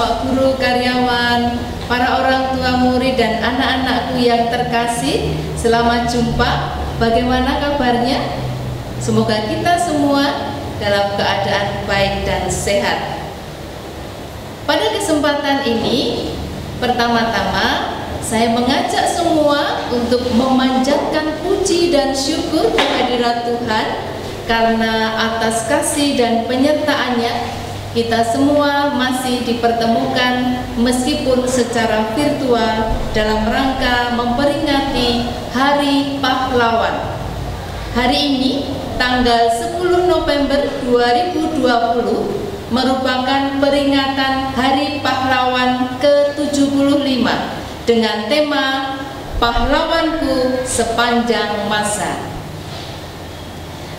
Bapak Guru, karyawan, para orang tua murid dan anak-anakku yang terkasih, selamat jumpa. Bagaimana kabarnya? Semoga kita semua dalam keadaan baik dan sehat. Pada kesempatan ini, pertama-tama saya mengajak semua untuk memanjatkan puji dan syukur kehadirat Tuhan karena atas kasih dan penyertaannya kita semua masih dipertemukan meskipun secara virtual dalam rangka memperingati Hari Pahlawan. Hari ini, tanggal 10 November 2020, merupakan peringatan Hari Pahlawan ke-75 dengan tema Pahlawanku Sepanjang Masa.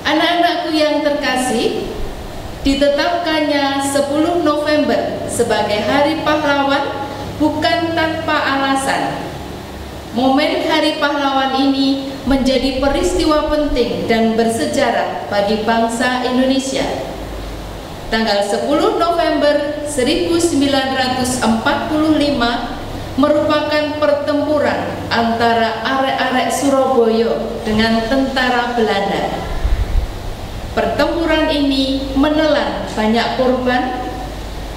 Anak-anakku yang terkasih, ditetapkannya 10 November sebagai Hari Pahlawan bukan tanpa alasan. Momen Hari Pahlawan ini menjadi peristiwa penting dan bersejarah bagi bangsa Indonesia. Tanggal 10 November 1945 merupakan pertempuran antara arek-arek Surabaya dengan tentara Belanda. Pertempuran ini menelan banyak korban,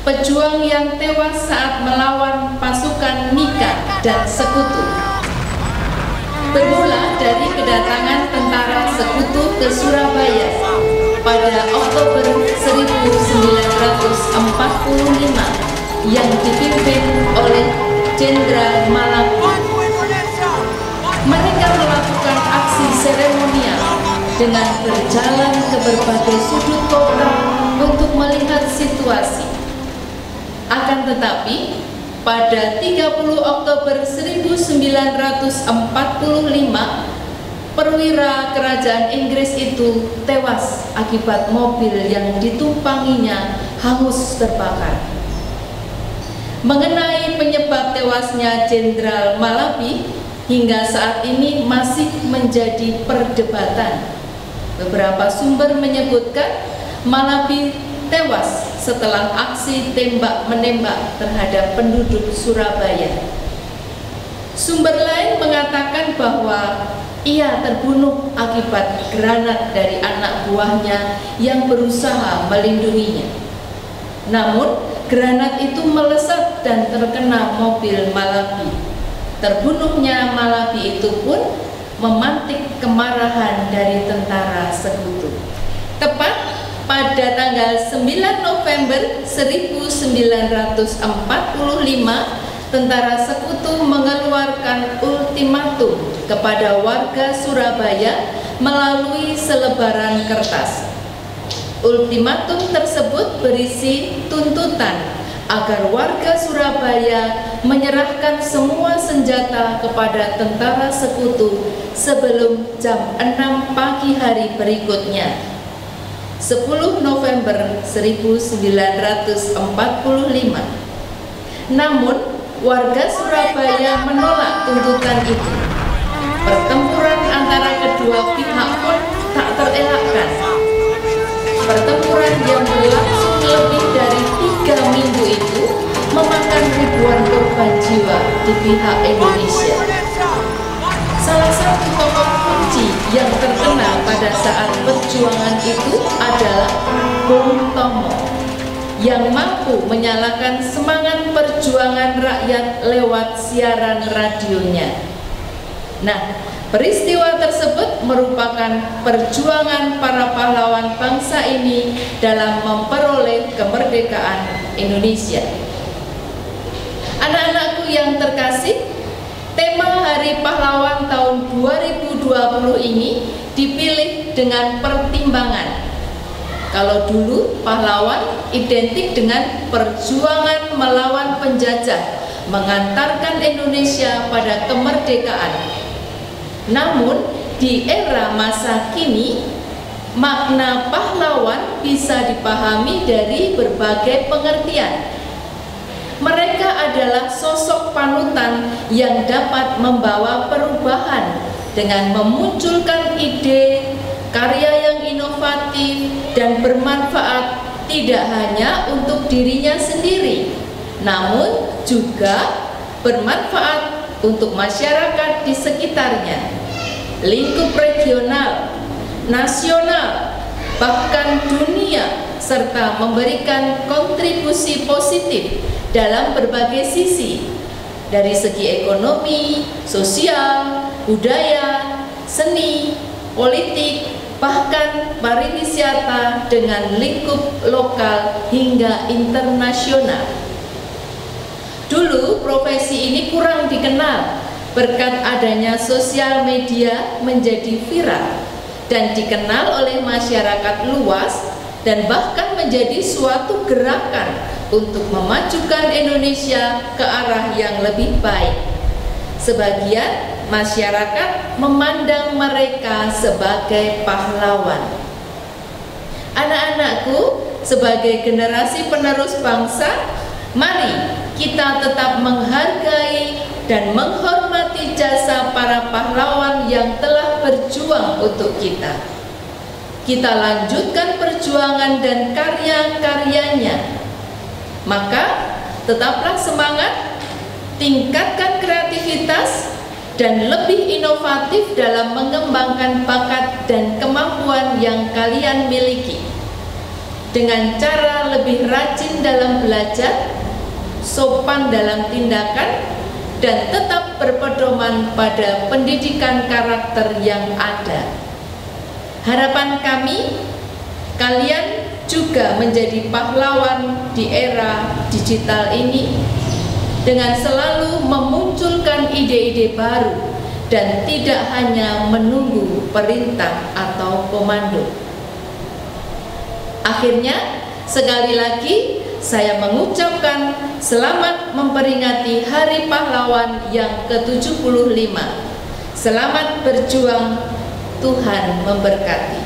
pejuang yang tewas saat melawan pasukan Nika dan Sekutu. Bermula dari kedatangan tentara Sekutu ke Surabaya pada Oktober 1945 yang dipimpin oleh Jenderal Malabi. Mereka melakukan aksi seremonial dengan berjalan ke berbagai sudut kota untuk melihat situasi. Akan tetapi, pada 30 Oktober 1945, perwira kerajaan Inggris itu tewas akibat mobil yang ditumpanginya hangus terbakar. Mengenai penyebab tewasnya Jenderal Malabi, hingga saat ini masih menjadi perdebatan. Beberapa sumber menyebutkan Malabi tewas setelah aksi tembak-menembak terhadap penduduk Surabaya. Sumber lain mengatakan bahwa ia terbunuh akibat granat dari anak buahnya yang berusaha melindunginya. Namun, granat itu melesat dan terkena mobil Malabi. Terbunuhnya Malabi itu pun memantik kemarahan dari tentara Sekutu. Tepat pada tanggal 9 November 1945, tentara Sekutu mengeluarkan ultimatum kepada warga Surabaya melalui selebaran kertas. Ultimatum tersebut berisi tuntutan agar warga Surabaya menyerahkan semua senjata kepada tentara Sekutu sebelum jam 6 pagi hari berikutnya. 10 November 1945. Namun, warga Surabaya menolak tuntutan itu. Pertempuran antara kedua pihak pun tak terelakkan. Pertempuran yang berlangsung lebih dari 3 minggu itu memakan ribuan korban jiwa di pihak Indonesia. Salah satu tokoh kunci yang terkena pada saat perjuangan itu adalah Bung Tomo, yang mampu menyalakan semangat perjuangan rakyat lewat siaran radionya. Nah, peristiwa tersebut merupakan perjuangan para pahlawan bangsa ini dalam memperoleh kemerdekaan Indonesia. Anak-anakku yang terkasih, tema Hari Pahlawan tahun 2020 ini dipilih dengan pertimbangan. Kalau dulu pahlawan identik dengan perjuangan melawan penjajah, mengantarkan Indonesia pada kemerdekaan. Namun, di era masa kini, makna pahlawan bisa dipahami dari berbagai pengertian. Mereka adalah sosok panutan yang dapat membawa perubahan dengan memunculkan ide, karya yang inovatif dan bermanfaat tidak hanya untuk dirinya sendiri, namun juga bermanfaat untuk masyarakat di sekitarnya, lingkup regional, nasional, bahkan dunia, serta memberikan kontribusi positif dalam berbagai sisi, dari segi ekonomi, sosial, budaya, seni, politik, bahkan pariwisata dengan lingkup lokal hingga internasional. Dulu profesi ini kurang dikenal, berkat adanya sosial media menjadi viral dan dikenal oleh masyarakat luas, dan bahkan menjadi suatu gerakan untuk memajukan Indonesia ke arah yang lebih baik. Sebagian masyarakat memandang mereka sebagai pahlawan. Anak-anakku, sebagai generasi penerus bangsa, mari kita tetap menghargai dan menghormati jasa para pahlawan yang telah berjuang untuk kita. Kita lanjutkan perjuangan dan karya-karyanya. Maka tetaplah semangat, tingkatkan kreativitas, dan lebih inovatif dalam mengembangkan bakat dan kemampuan yang kalian miliki. Dengan cara lebih rajin dalam belajar, sopan dalam tindakan, dan tetap berpedoman pada pendidikan karakter yang ada. Harapan kami, kalian juga menjadi pahlawan di era digital ini, dengan selalu memunculkan ide-ide baru dan tidak hanya menunggu perintah atau komando. Akhirnya, sekali lagi saya mengucapkan selamat memperingati Hari Pahlawan yang ke-75. Selamat berjuang, Tuhan memberkati.